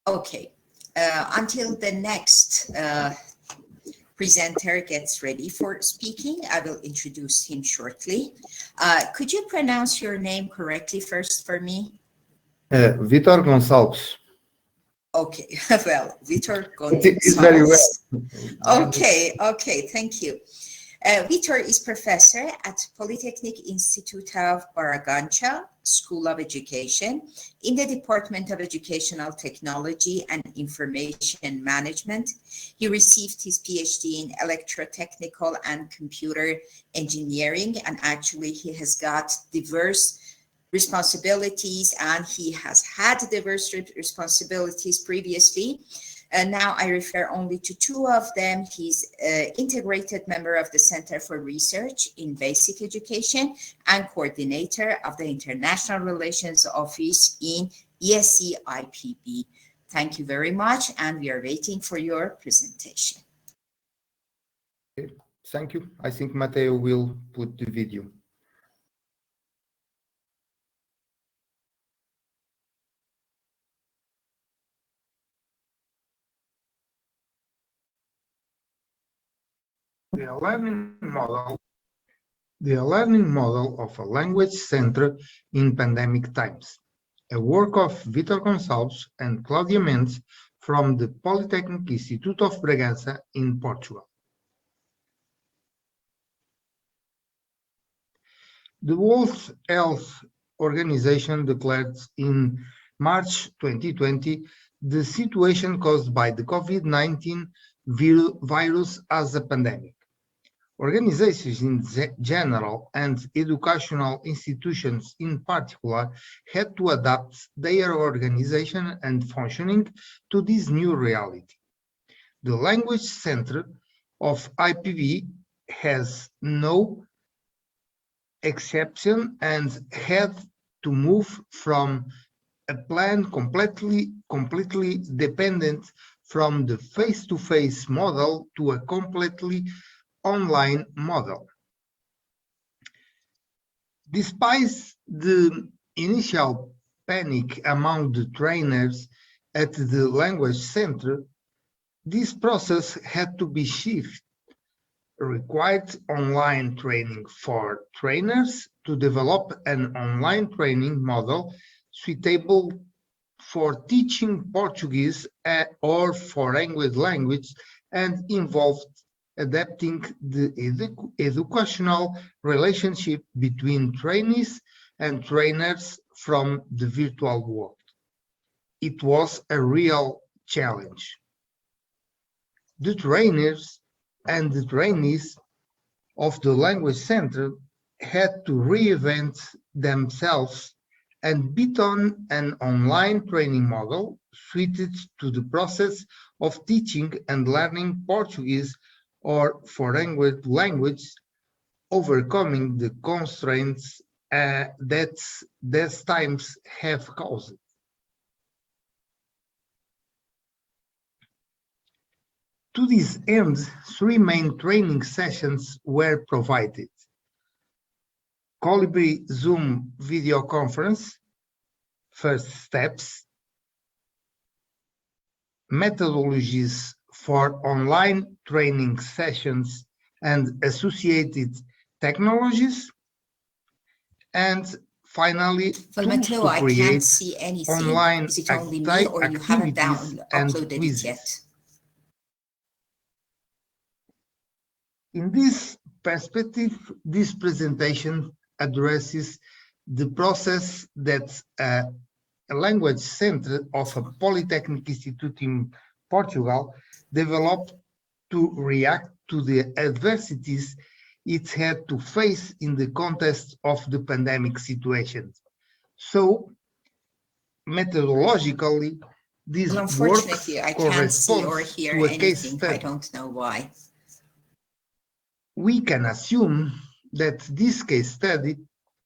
Okay, until the next presenter gets ready for speaking, I will introduce him shortly. Could you pronounce your name correctly first for me? Vitor Gonçalves. Okay, well, Vitor It is very well. Gonçalves. Okay, thank you. Vitor is professor at Polytechnic Institute of Bragança School of Education in the Department of Educational Technology and Information Management. He received his PhD in electrotechnical and computer engineering, and actually he has got diverse responsibilities, and he has had diverse responsibilities previously. And now I refer only to two of them. He's an integrated member of the Center for Research in Basic Education and coordinator of the International Relations Office in ESC IPB. Thank you very much, and we are waiting for your presentation. Okay, thank you. I think Matteo will put the video. The learning model of a language center in pandemic times, a work of Vitor Gonçalves and Cláudia Mendes from the Polytechnic Institute of Bragança in Portugal. The World Health Organization declared in March 2020 the situation caused by the COVID-19 virus as a pandemic. Organizations in general and educational institutions in particular had to adapt their organization and functioning to this new reality. The Language Center of IPB has no exception and had to move from a plan completely dependent from the face-to-face model to a completely online model. Despite the initial panic among the trainers at the language center, this process had to be shifted. Required online training for trainers to develop an online training model suitable for teaching Portuguese or foreign language and involved adapting the educational relationship between trainees and trainers from the virtual world. It was a real challenge. The trainers and the trainees of the Language Center had to reinvent themselves and build on an online training model suited to the process of teaching and learning Portuguese or foreign language, overcoming the constraints that these times have caused. To this end, three main training sessions were provided. Colibri Zoom video conference, first steps, methodologies for online training sessions and associated technologies, and finally, well, Matteo, I can't see anything. Online is it only me, or you haven't uploaded it yet? In this perspective, this presentation addresses the process that a language center of a Polytechnic Institute in Portugal developed to react to the adversities it had to face in the context of the pandemic situation. So, methodologically, this well, unfortunately, I can't see or hear to a anything. Case study. I don't know why. We can assume that this case study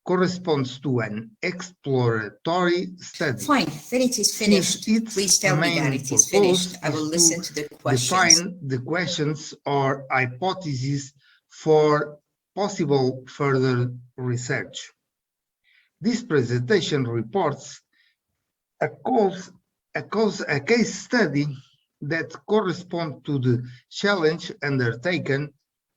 corresponds to an exploratory study. Fine, then it is finished. Please tell me that it is finished. I will listen to the questions. Define the questions or hypotheses for possible further research. This presentation reports a a case study that corresponds to the challenge undertaken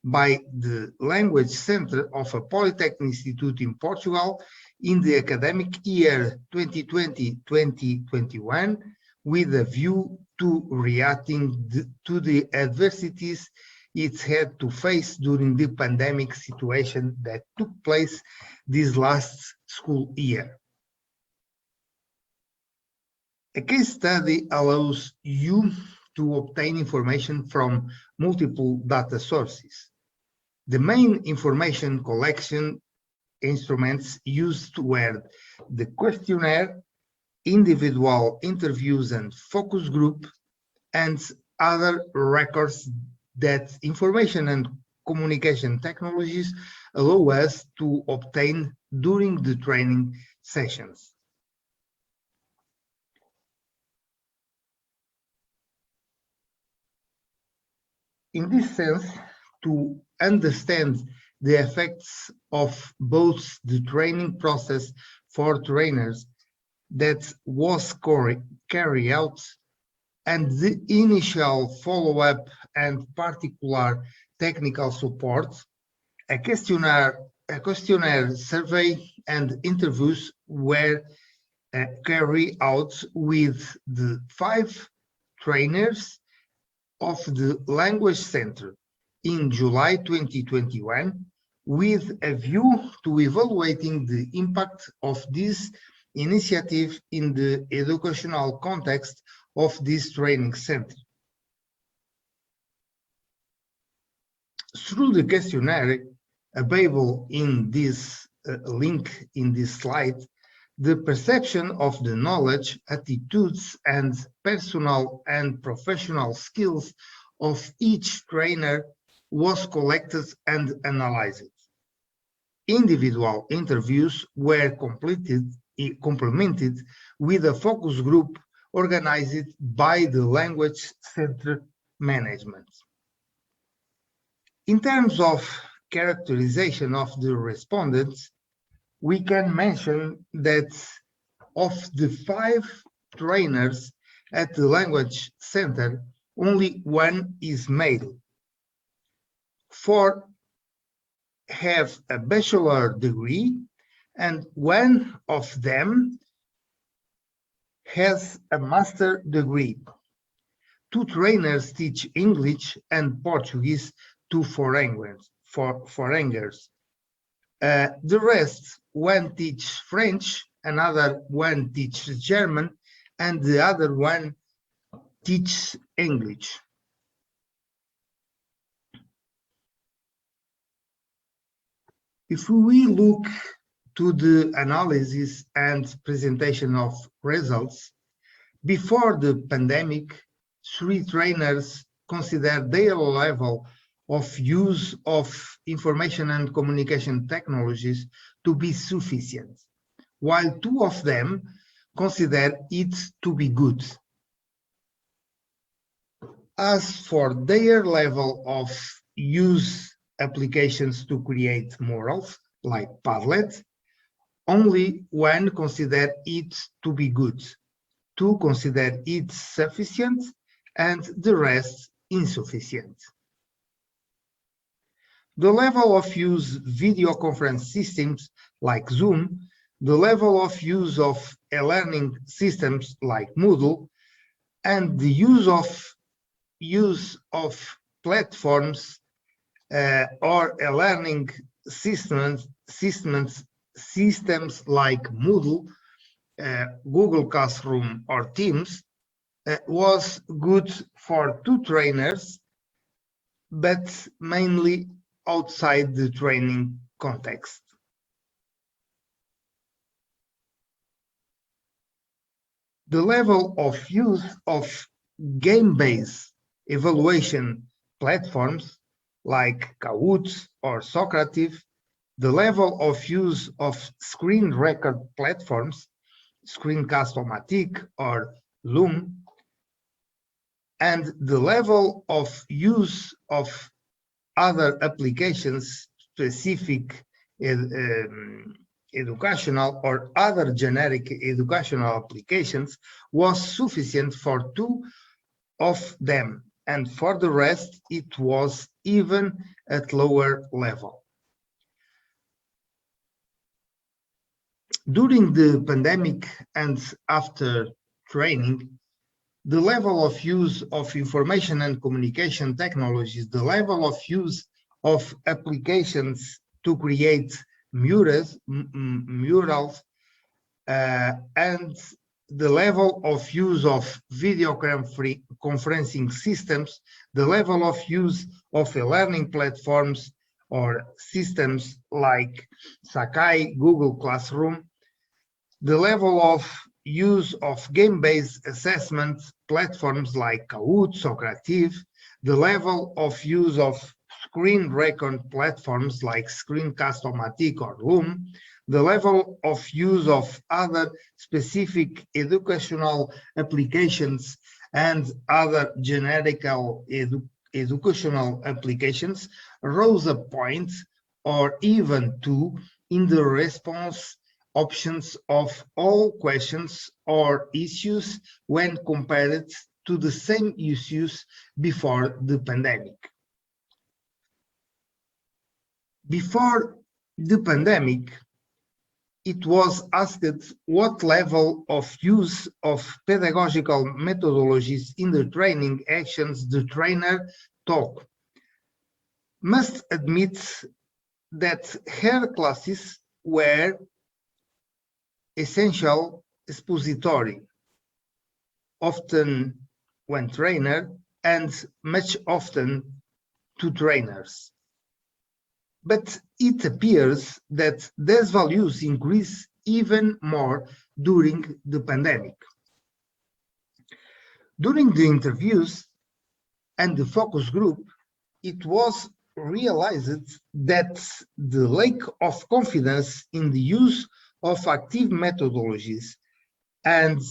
by the Language Center of a Polytechnic Institute in Portugal in the academic year 2020-2021, with a view to reacting to the adversities it had to face during the pandemic situation that took place this last school year. A case study allows you to obtain information from multiple data sources. The main information collection instruments used were the questionnaire, individual interviews and focus group, and other records that information and communication technologies allow us to obtain during the training sessions. In this sense, to understand the effects of both the training process for trainers that was carried out and the initial follow-up and particular technical support, a questionnaire survey and interviews were carried out with the 5 trainers of the Language Center in July 2021, with a view to evaluating the impact of this initiative in the educational context of this training center. Through the questionnaire available in this link in this slide, the perception of the knowledge, attitudes, and personal and professional skills of each trainer was collected and analyzed. Individual interviews were complemented with a focus group organized by the Language Center management. In terms of characterization of the respondents, we can mention that of the 5 trainers at the Language Center, only 1 is male. 4 have a bachelor degree, and 1 of them has a master degree. 2 trainers teach English and Portuguese to foreigners. The rest, 1 teaches French, another 1 teaches German, and the other 1 teaches English. If we look to the analysis and presentation of results, before the pandemic, 3 trainers considered their level of use of information and communication technologies to be sufficient, while 2 of them consider it to be good. As for their level of use applications to create morals, like Padlet, only 1 consider it to be good, 2 consider it sufficient, and the rest insufficient. The level of use video conference systems like Zoom, the level of use of e-learning systems like Moodle, and the use of platforms or e-learning systems like Moodle, Google Classroom, or Teams was good for 2 trainers, but mainly outside the training context. The level of use of game-based evaluation platforms like Kahoot or Socrative, the level of use of screen record platforms, Screencast-O-Matic or Loom, and the level of use of other applications specific educational or other generic educational applications was sufficient for 2 of them, and for the rest it was even at lower level. During the pandemic and after training, the level of use of information and communication technologies, the level of use of applications to create murals, and the level of use of video conferencing systems, the level of use of e-learning platforms or systems like Sakai, Google Classroom, the level of use of game-based assessment platforms like Kahoot, Socrative, the level of use of screen record platforms like Screencast-O-Matic or Loom, the level of use of other specific educational applications and other generic educational applications rose a point or even 2 in the response options of all questions or issues when compared to the same issues before the pandemic. Before the pandemic, it was asked what level of use of pedagogical methodologies in the training actions the trainer took. Must admit that her classes were essential expository, often one trainer and much often 2 trainers. But it appears that these values increase even more during the pandemic. During the interviews and the focus group, it was realized that the lack of confidence in the use of active methodologies and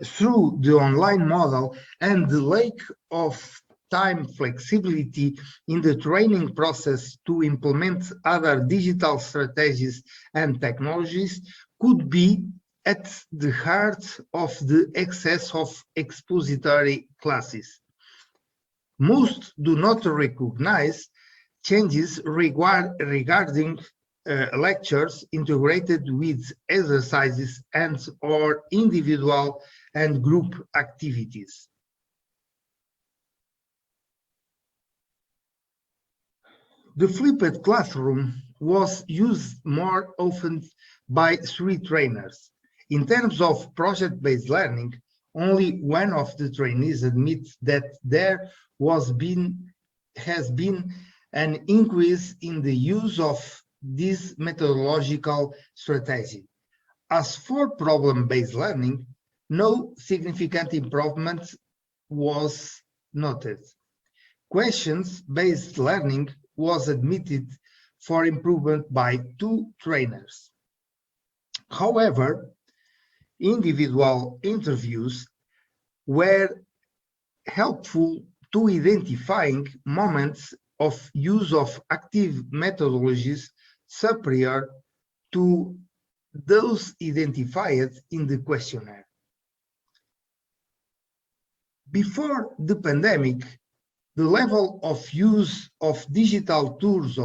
through the online model and the lack of time flexibility in the training process to implement other digital strategies and technologies could be at the heart of the excess of expository classes. Most do not recognize changes regarding lectures integrated with exercises and or individual and group activities. The flipped classroom was used more often by 3 trainers. In terms of project-based learning, only one of the trainees admits that there has been an increase in the use of this methodological strategy. As for problem-based learning, no significant improvement was noted. Questions-based learning was admitted for improvement by 2 trainers. However, individual interviews were helpful to identifying moments of use of active methodologies superior to those identified in the questionnaire. Before the pandemic, the level of use of digital tools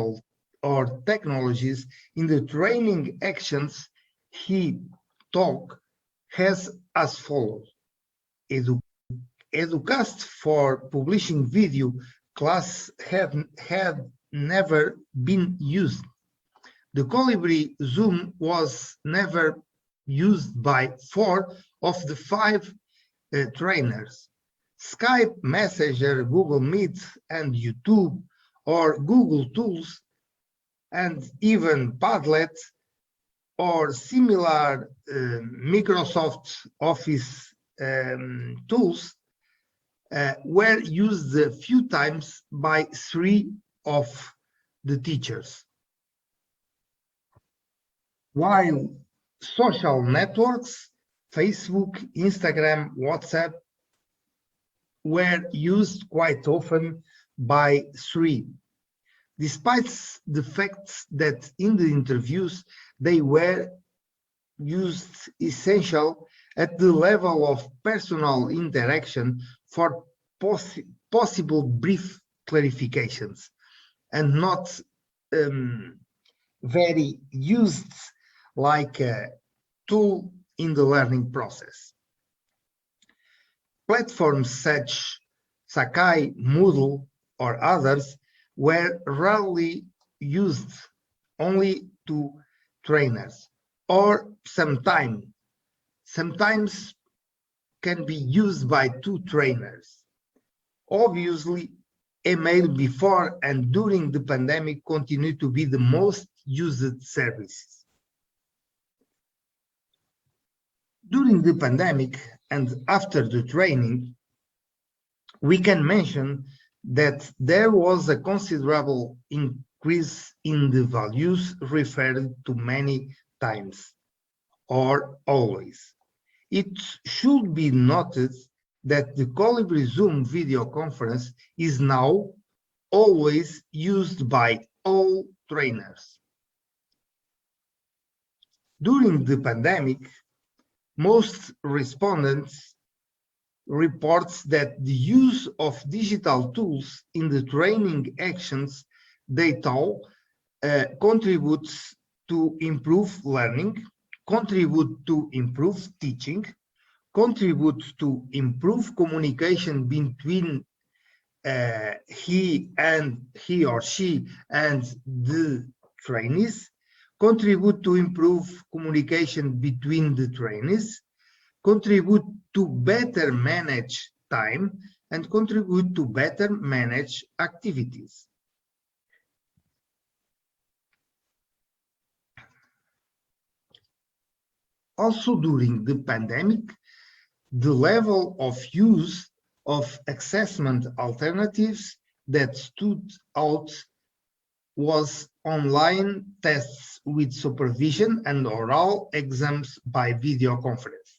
or technologies in the training actions he took has as follows. Educast for publishing video class had never been used. The Colibri Zoom was never used by 4 of the 5 trainers. Skype, Messenger, Google Meet, and YouTube, or Google Tools, and even Padlet, or similar Microsoft Office tools, were used a few times by 3 of the teachers. While social networks, Facebook, Instagram, WhatsApp, were used quite often by 3, despite the fact that in the interviews they were used essential at the level of personal interaction for possible brief clarifications, and not very used like a tool in the learning process. Platforms such Sakai, Moodle, or others were rarely used only to trainers, or sometimes can be used by two trainers. Obviously, email before and during the pandemic continued to be the most used services. During the pandemic and after the training, we can mention that there was a considerable increase in the values referred to many times or always. It should be noted that the Colibri Zoom video conference is now always used by all trainers. During the pandemic, most respondents reports that the use of digital tools in the training actions data contributes to improve learning, contribute to improve teaching, contribute to improve communication between he or she and the trainees, contribute to improve communication between the trainees, contribute to better manage time, and contribute to better manage activities. Also during the pandemic, the level of use of assessment alternatives that stood out was online tests with supervision and oral exams by video conference.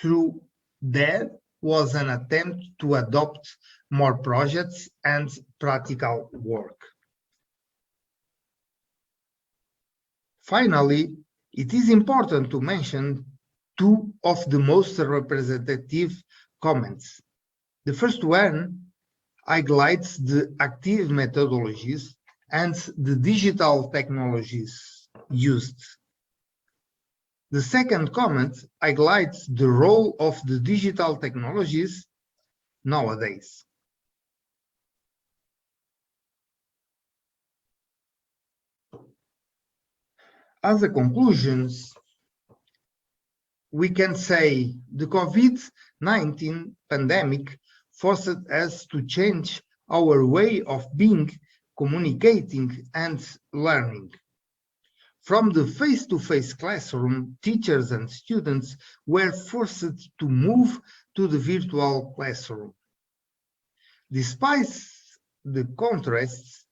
Through there was an attempt to adopt more projects and practical work. Finally, it is important to mention two of the most representative comments. The first one highlights the active methodologies and the digital technologies used. The second comment highlights the role of the digital technologies nowadays. As a conclusion, we can say the COVID-19 pandemic forced us to change our way of being, communicating, and learning. From the face-to-face classroom, teachers and students were forced to move to the virtual classroom. Despite the contrasts,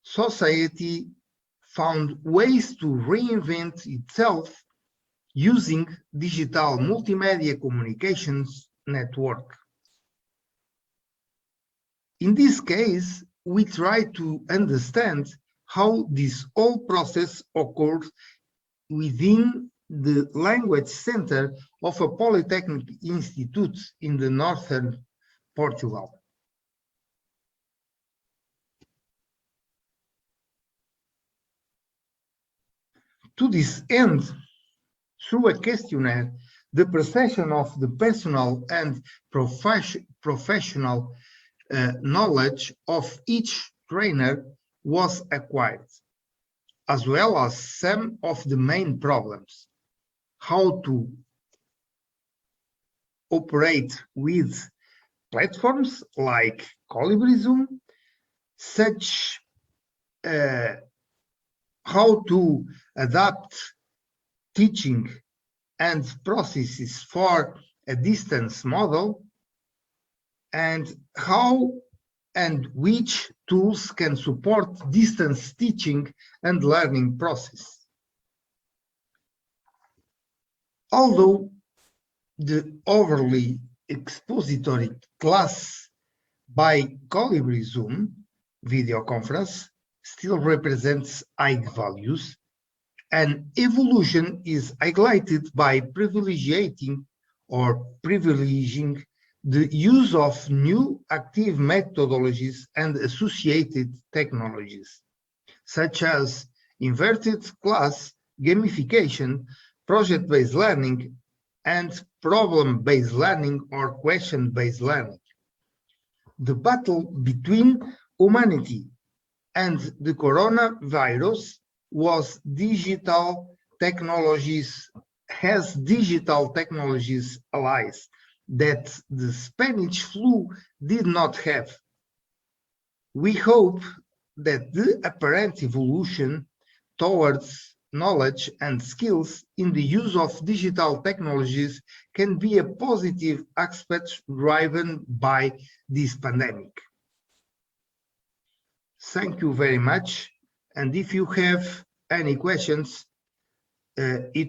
society found ways to reinvent itself using digital multimedia communications network. In this case, we try to understand how this whole process occurred within the language center of a polytechnic institute in the northern Portugal. To this end, through a questionnaire, the perception of the personal and professional knowledge of each trainer was acquired, as well as some of the main problems: how to operate with platforms like Colibri Zoom, such how to adapt teaching and processes for a distance model, and how and which tools can support distance teaching and learning process. Although the overly expository class by Colibri Zoom video conference still represents high values, An evolution is highlighted by privileging the use of new active methodologies and associated technologies, such as inverted class, gamification, project-based learning, and problem-based learning or question-based learning. The battle between humanity and the coronavirus has digital technologies allies that the Spanish flu did not have. We hope that the apparent evolution towards knowledge and skills in the use of digital technologies can be a positive aspect driven by this pandemic. Thank you very much. And if you have any questions, it